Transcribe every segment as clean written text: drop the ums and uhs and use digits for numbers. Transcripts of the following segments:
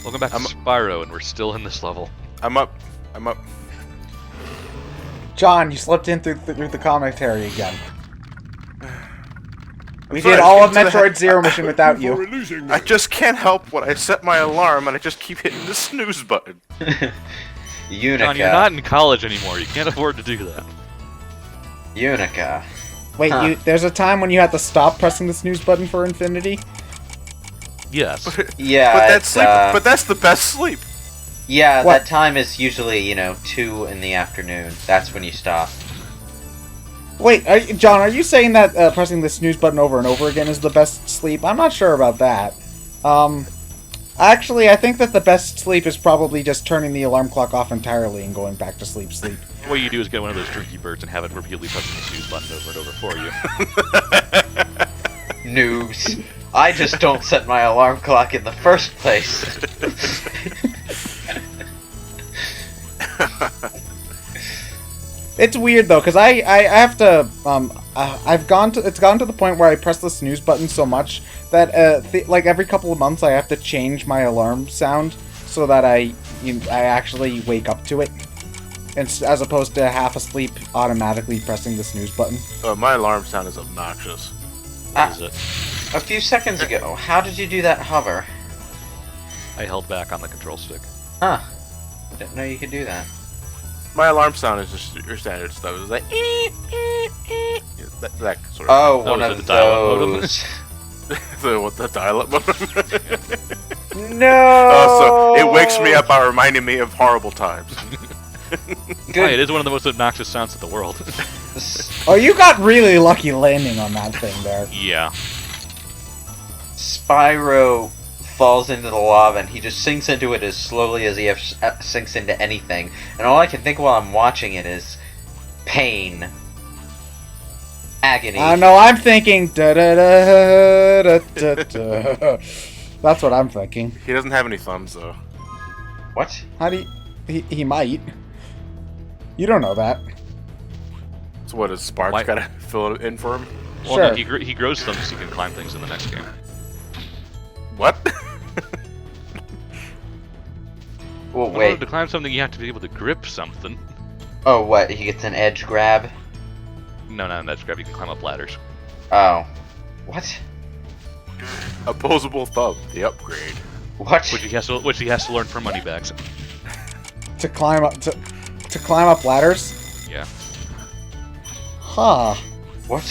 Welcome back to Spyro, and we're still in this level. I'm up. John, you slipped in through the commentary again. We did all of Metroid Zero Mission without you. I just can't help when I set my alarm and I just keep hitting the snooze button. Unica. John, you're not in college anymore. You can't afford to do that. Unica. Wait, there's a time when you have to stop pressing the snooze button for infinity? Yes. Yeah, but that's sleep. But that's the best sleep. Yeah, What? that time is usually, 2 in the afternoon. That's when you stop. Wait, John, are you saying that pressing the snooze button over and over again is the best sleep? I'm not sure about that. Actually, I think that the best sleep is probably just turning the alarm clock off entirely and going back to sleep. What you do is get one of those drinky birds and have it repeatedly pressing the snooze button over and over for you. Noobs. I just don't set my alarm clock in the first place. It's weird though, because I have to it's gone to the point where I press the snooze button so much that like every couple of months I have to change my alarm sound so that I actually wake up to it, and as opposed to half asleep automatically pressing the snooze button. My alarm sound is obnoxious. What is it? A few seconds ago, how did you do that hover? I held back on the control stick. Huh. I didn't know you could do that. My alarm sound is just your standard stuff. It's like that sort of. Oh, Oh, one is it of the dial-up modem? those. the dial-up modem. No. Oh, so it wakes me up by reminding me of horrible times. Good. Right, it is one of the most obnoxious sounds in the world. Oh, you got really lucky landing on that thing there. Yeah. Spyro falls into the lava and he just sinks into it as slowly as he sinks into anything. And all I can think while I'm watching it is pain. Agony. No, I'm thinking da da da da da da. That's what I'm thinking. He doesn't have any thumbs though. What? How do you... He might. You don't know that. So what, does Sparks gotta fill it in for him? Well, Sure. no, he grows thumbs so he can climb things in the next game. What? Well, In order wait. to climb something, you have to be able to grip something. Oh, what? He gets an edge grab? No, not an edge grab. You can climb up ladders. Oh. What? Opposable thumb, the upgrade. What? Which he has to learn from Moneybags. To climb up to climb up ladders? Yeah. Huh. What?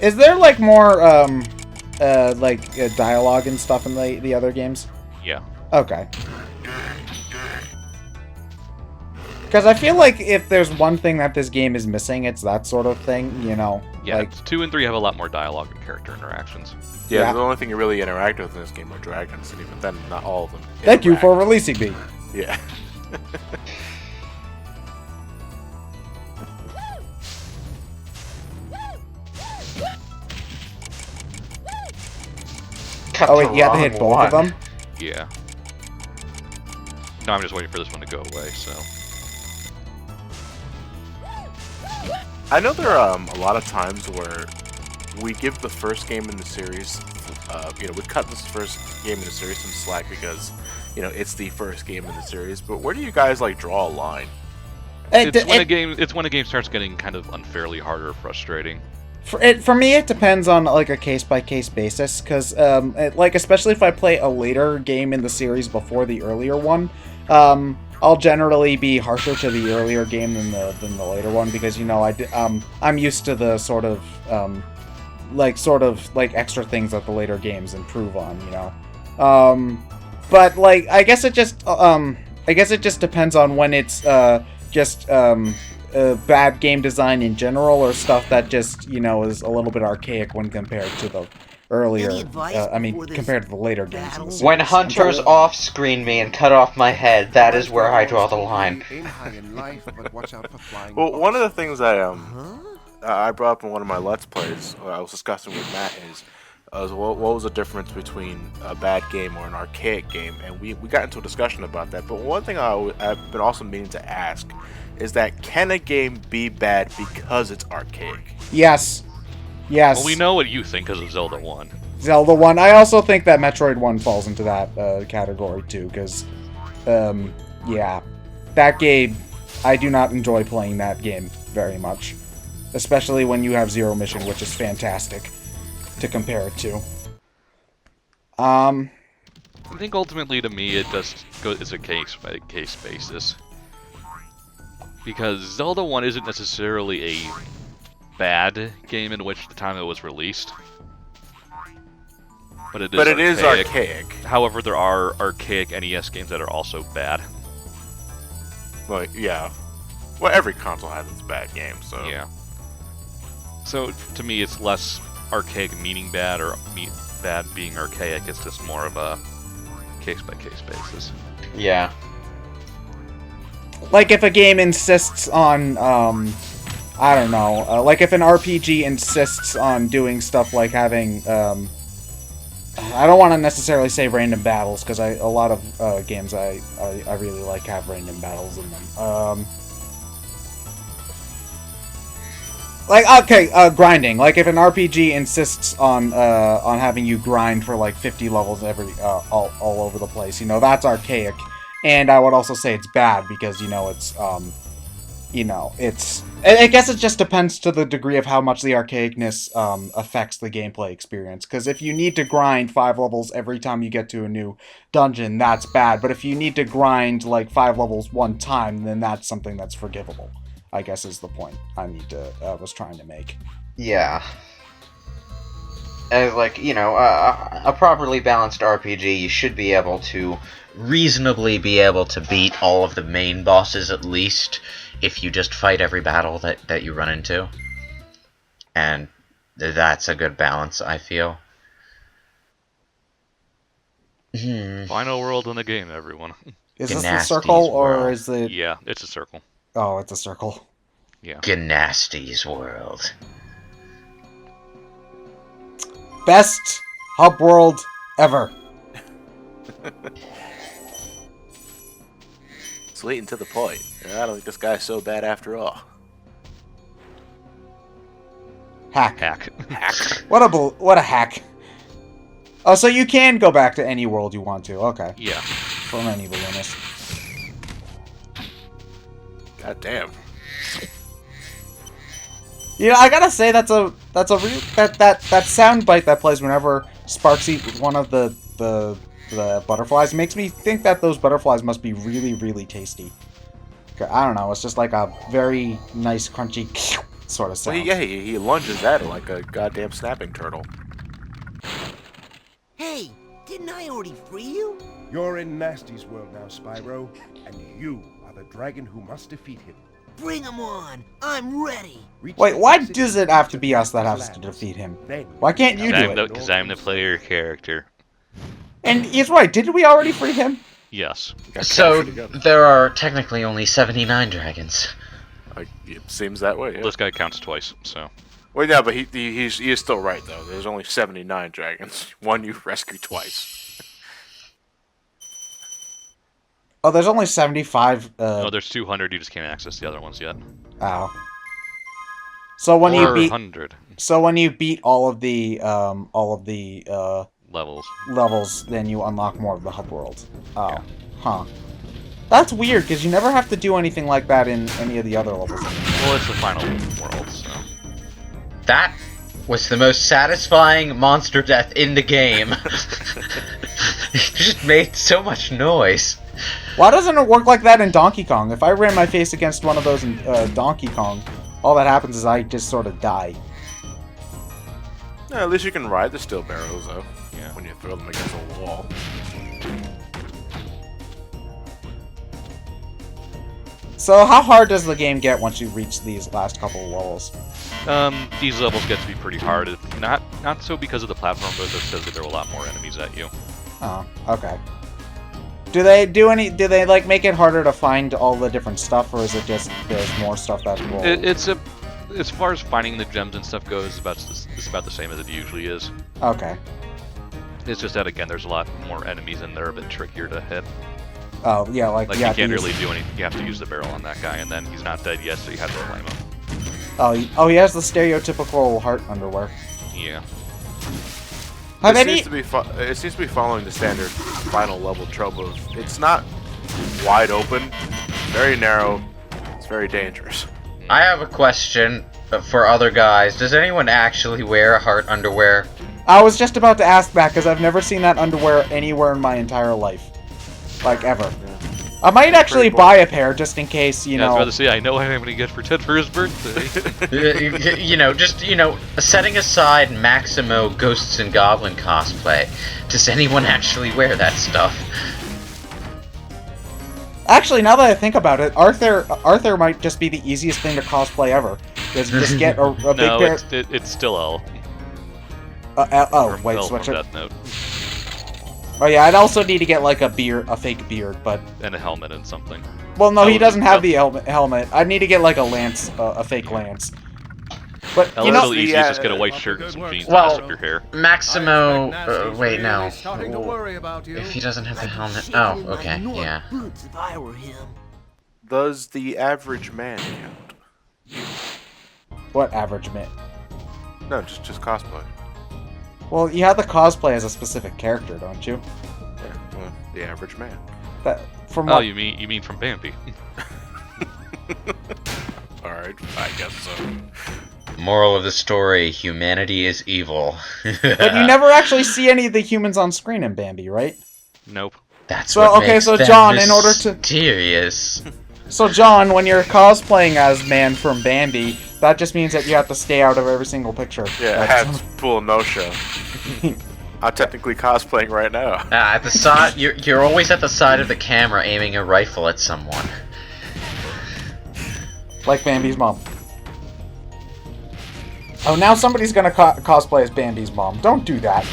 Is there like more dialogue and stuff in the other games? Yeah. Okay. Because I feel like if there's one thing that this game is missing, it's that sort of thing, Yeah, like 2 and 3 have a lot more dialogue and character interactions. Yeah, the only thing you really interact with in this game are dragons, and even then, not all of them. Thank you for releasing me. Yeah. Cut Oh the wait, you have to wrong hit both of one. them? Yeah. No, I'm just waiting for this one to go away, so... I know there are a lot of times where we give the first game in the series, we cut this first game in the series some slack because, it's the first game in the series. But where do you guys draw a line? It's when a game starts getting kind of unfairly hard or frustrating. For me, it depends on like a case-by-case basis, because especially if I play a later game in the series before the earlier one, I'll generally be harsher to the earlier game than the later one, because I'm used to the sort of extra things that the later games improve on, but I guess it just depends on when it's bad game design in general, or stuff that just is a little bit archaic when compared to the earlier compared to the later games in the series. When hunters off-screen me and cut off my head, that is where I draw the line. Well, one of the things I brought up in one of my Let's Plays, I was discussing with Matt, is what was the difference between a bad game or an archaic game, and we got into a discussion about that. But one thing I've been also meaning to ask is that, can a game be bad because it's archaic? Yes. Well, we know what you think because of Zelda 1. Zelda 1. I also think that Metroid 1 falls into that category too, because, yeah, that game, I do not enjoy playing that game very much. Especially when you have Zero Mission, which is fantastic to compare it to. I think ultimately to me it just is a case-by-case basis. Because Zelda 1 isn't necessarily a bad game in which the time it was released. But it is archaic. However, there are archaic NES games that are also bad. Like, yeah. Well, every console has its bad games, so... Yeah. So, to me, it's less archaic meaning bad, or bad being archaic. It's just more of a case-by-case basis. Yeah. Like if a game insists on, I don't know, like if an RPG insists on doing stuff like having, I don't want to necessarily say random battles, because a lot of games I really like have random battles in them. Like, okay, grinding. Like if an RPG insists on having you grind for like 50 levels all over the place, you know, that's archaic. And I would also say it's bad because, you know, it's, I guess it just depends to the degree of how much the archaicness affects the gameplay experience. Because if you need to grind 5 levels every time you get to a new dungeon, that's bad. But if you need to grind, like, 5 levels one time, then that's something that's forgivable, I guess is the point I was trying to make. Yeah. Like, you know, a properly balanced RPG, you should be able to reasonably be able to beat all of the main bosses at least, if you just fight every battle that you run into. And that's a good balance, I feel. Final world in the game, everyone. Is this the circle, or is it... Yeah, it's a circle. Oh, it's a circle. Yeah. Gnasty's world. Best hub world ever. Sweet and to the point. I don't think this guy's so bad after all. Hack. Hack. What a hack. Oh, so you can go back to any world you want to. Okay. Yeah. From any balloonist. God damn. You know, I gotta say that sound bite that plays whenever Sparks eats one of the butterflies makes me think that those butterflies must be really, really tasty. I don't know, it's just like a very nice, crunchy sort of sound. Well, yeah, he lunges at it like a goddamn snapping turtle. Hey, didn't I already free you? You're in Gnasty's world now, Spyro, and you are the dragon who must defeat him. Bring him on! I'm ready! Wait, why does it have to be us that has to defeat him? Why can't you do it? Because I'm the player character. And he's right, didn't we already free him? Yes. So, there are technically only 79 dragons. It seems that way, yeah. This guy counts twice, so... Well, yeah, but he is still right, though. There's only 79 dragons. One you rescued twice. Oh, there's only 75, No, there's 200, you just can't access the other ones yet. Oh. So when you beat... 100. So when you beat all of the levels, then you unlock more of the hub world. Oh. Yeah. Huh. That's weird, because you never have to do anything like that in any of the other levels. Well, it's the final world, so... That was the most satisfying monster death in the game. It just made so much noise. Why doesn't it work like that in Donkey Kong? If I ran my face against one of those in Donkey Kong, all that happens is I just sort of die. Yeah, at least you can ride the steel barrels, though. Yeah. When you throw them against a wall. So how hard does the game get once you reach these last couple of levels? These levels get to be pretty hard. Not so because of the platform, but just because there are a lot more enemies at you. Oh, okay. Do they like make it harder to find all the different stuff, or is it just there's more stuff that will... As far as finding the gems and stuff goes, it's about the same as it usually is. Okay. It's just that, again, there's a lot more enemies and they're a bit trickier to hit. Oh, yeah, like you can't really do anything. You have to use the barrel on that guy, and then he's not dead yet, so you have to flame him. Oh, he has the stereotypical heart underwear. Yeah. Have It any? seems to be it seems to be following the standard final level trope of it's not wide open, very narrow, it's very dangerous. I have a question for other guys. Does anyone actually wear heart underwear? I was just about to ask that because I've never seen that underwear anywhere in my entire life, like ever. I might actually buy a pair just in case, you Yeah, I was know. about to say, I know what I'm going to get for Ted for his birthday. Setting aside Maximo Ghosts and Goblin cosplay, does anyone actually wear that stuff? Actually, now that I think about it, Arthur might just be the easiest thing to cosplay ever. Just get a big No, pair. it's still L. Oh, From wait, L from switch it. Death Note. Oh yeah, I'd also need to get like a fake beard, but And a helmet and something. well, no, That he would doesn't be- have the helmet. I'd need to get like a lance, a fake lance. But L you is know, still easy, the, just get a white shirt and some jeans and Well- mess up your hair. Maximo... wait, no. Starting to worry about you. If he doesn't have the I'd be helmet... shaking Oh, in my okay, North yeah. boots if I were him. Does the average man count? what average man? No, just cosplay. Well, you have the cosplay as a specific character, don't you? Yeah, well, the average man. That from Oh, what? you mean from Bambi? All right, I guess so. Moral of the story, humanity is evil. But you never actually see any of the humans on screen in Bambi, right? Nope. That's So, what okay, makes so them John, in order to- mysterious. So, John, when you're cosplaying as Man from Bambi, that just means that you have to stay out of every single picture. Yeah, I That's- have to pull a no-show. I'm technically cosplaying right now. At the side, you're always at the side of the camera aiming a rifle at someone. like Bambi's mom. Oh, now somebody's gonna cosplay as Bambi's mom. Don't do that.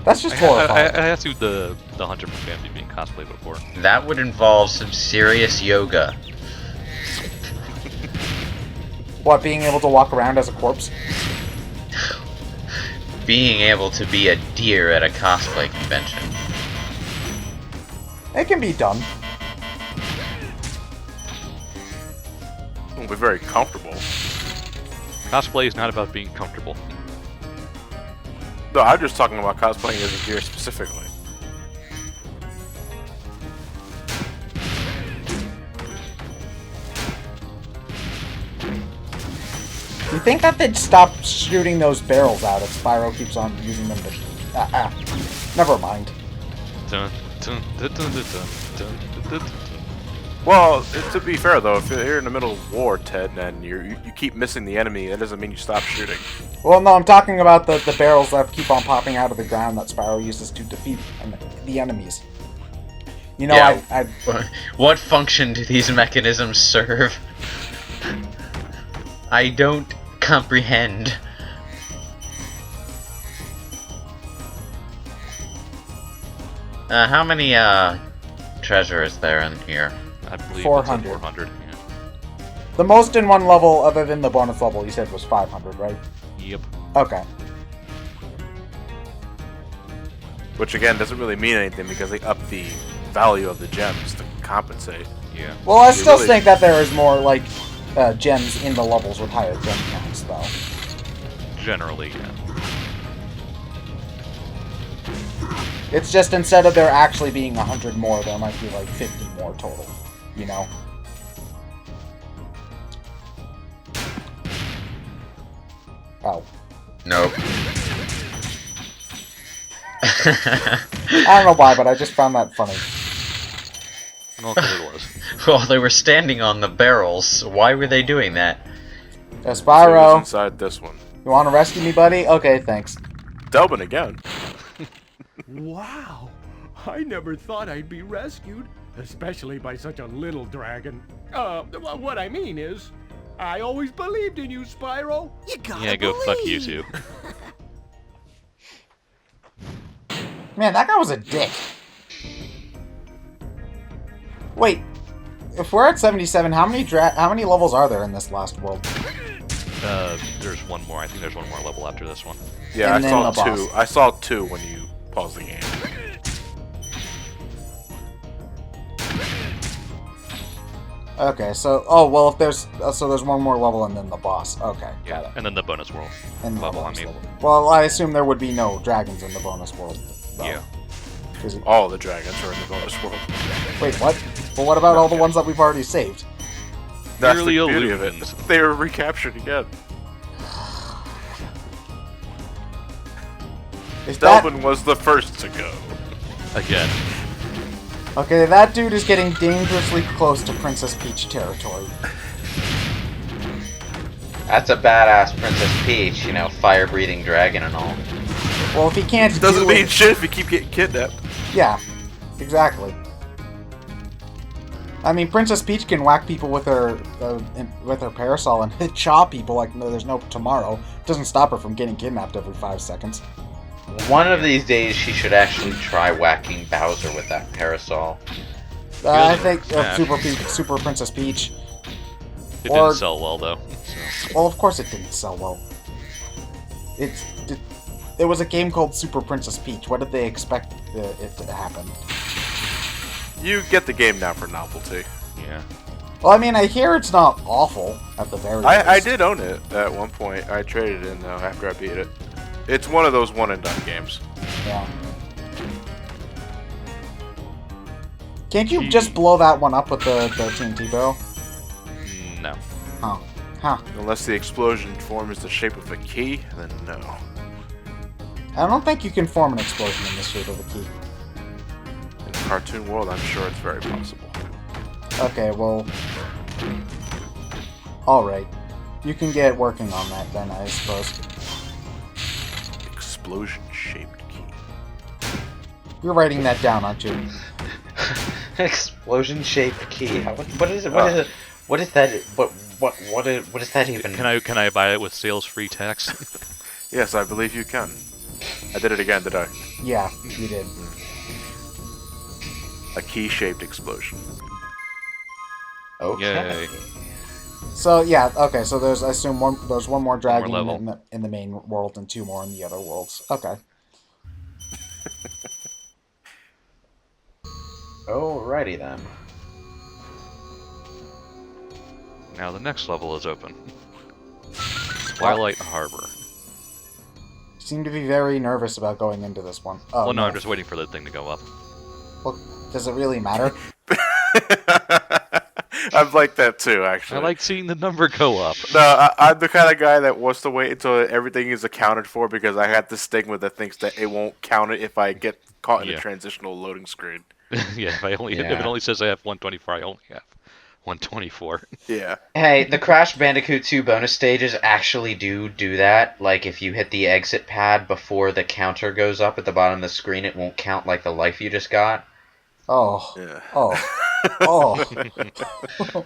That's just I horrifying. asked you the hunter from Bambi being cosplayed before. That would involve some serious yoga. What, being able to walk around as a corpse? Being able to be a deer at a cosplay convention. It can be done. It'll be very comfortable. Cosplay is not about being comfortable. No, I'm just talking about cosplaying as a deer specifically. You think that they'd stop shooting those barrels out if Spyro keeps on using them to... Never mind. Dun, dun, dun, dun, dun, dun, dun, dun. Well, to be fair though, if you're in the middle of war, Ted, and you keep missing the enemy, that doesn't mean you stop shooting. Well, no, I'm talking about the barrels that keep on popping out of the ground that Spyro uses to defeat the enemies. You know, Yeah. I What function do these mechanisms serve? I don't comprehend. How many treasure is there in here? I believe 400. It's 400. the most in one level, other than the bonus level, you said was 500, right? Yeah. Yep. Okay. Which again doesn't really mean anything because they up the value of the gems to compensate. Yeah. Well, I You still really- think that there is more, like, gems in the levels with higher gem counts, though. Generally, yeah. It's just instead of there actually being 100 more, there might be, like, 50 more total, you know? Oh. Nope. I don't know why, but I just found that funny. Well, 'cause it was. Well, they were standing on the barrels. Why were they doing that? Yeah, So Spyro, it's inside this one. you want to rescue me, buddy? Okay, thanks. Delvin again. Wow! I never thought I'd be rescued, especially by such a little dragon. What I mean is, I always believed in you, Spyro. You gotta Yeah, go fuck you believe. too. Man, that guy was a dick. Wait, if we're at 77, how many levels are there in this last world? There's one more. I think there's one more level after this one. Yeah, And I then saw the boss. two. I saw two when you paused the game. Okay, so well, if there's so there's one more level and then the boss. Okay, got it. And then the bonus world. And the level, bonus I mean. level. Well, I assume there would be no dragons in the bonus world. Though. Yeah. All the dragons are in the bonus world. Wait, what? Well, what about all the ones that we've already saved? That's Merely the beauty of illusions. it. They were recaptured again. Is that Delvin was the first to go. Again. okay? That dude is getting dangerously close to Princess Peach territory. That's a badass Princess Peach, you know, fire-breathing dragon and all. Well, if he can't Doesn't do mean it, shit if you keep getting kidnapped. yeah, exactly. I mean, Princess Peach can whack people with her parasol and chaw people like no, there's no tomorrow. It doesn't stop her from getting kidnapped every 5 seconds. One of these days, she should actually try whacking Bowser with that parasol. I think Yeah. Super Princess Peach. It Or- didn't sell well, though. So. Well, of course it didn't sell well. It was a game called Super Princess Peach. What did they expect it to happen? You get the game now for novelty. Yeah. Well, I mean, I hear it's not awful at the very least. I did own it at one point. I traded in though after I beat it. It's one of those one and done games. Yeah. Can't you just blow that one up with the TNT barrel? No. Huh. Huh. Unless the explosion forms the shape of a key, then no. I don't think you can form an explosion in the shape of a key. In the cartoon world, I'm sure it's very possible. Okay, well... Alright. You can get working on that then, I suppose. Explosion-shaped key. You're writing that down, aren't you? Explosion-shaped key. What is it? What is it? What is that? What is that even? Can I buy it with sales-free tax? Yes, I believe you can. I did it again, did I? Yeah, you did. A key-shaped explosion. Okay. Yay. So, yeah, okay, so there's, I assume, there's one more dragon level. in the main world and 2 more in the other worlds. Okay. Alrighty then. Now the next level is open. Twilight Harbor. You seem to be very nervous about going into this one. Oh, Well, no, I'm just waiting for the thing to go up. Well, does it really matter? I've liked that too, actually. I like seeing the number go up. No, I'm the kind of guy that wants to wait until everything is accounted for because I have this stigma that thinks that it won't count it if I get caught in a Yeah. transitional loading screen. Yeah, if it only says I have 124, I only have 124. Yeah. Hey, the Crash Bandicoot 2 bonus stages actually do that. Like, if you hit the exit pad before the counter goes up at the bottom of the screen, it won't count like the life you just got. Oh. Yeah. Oh. Oh.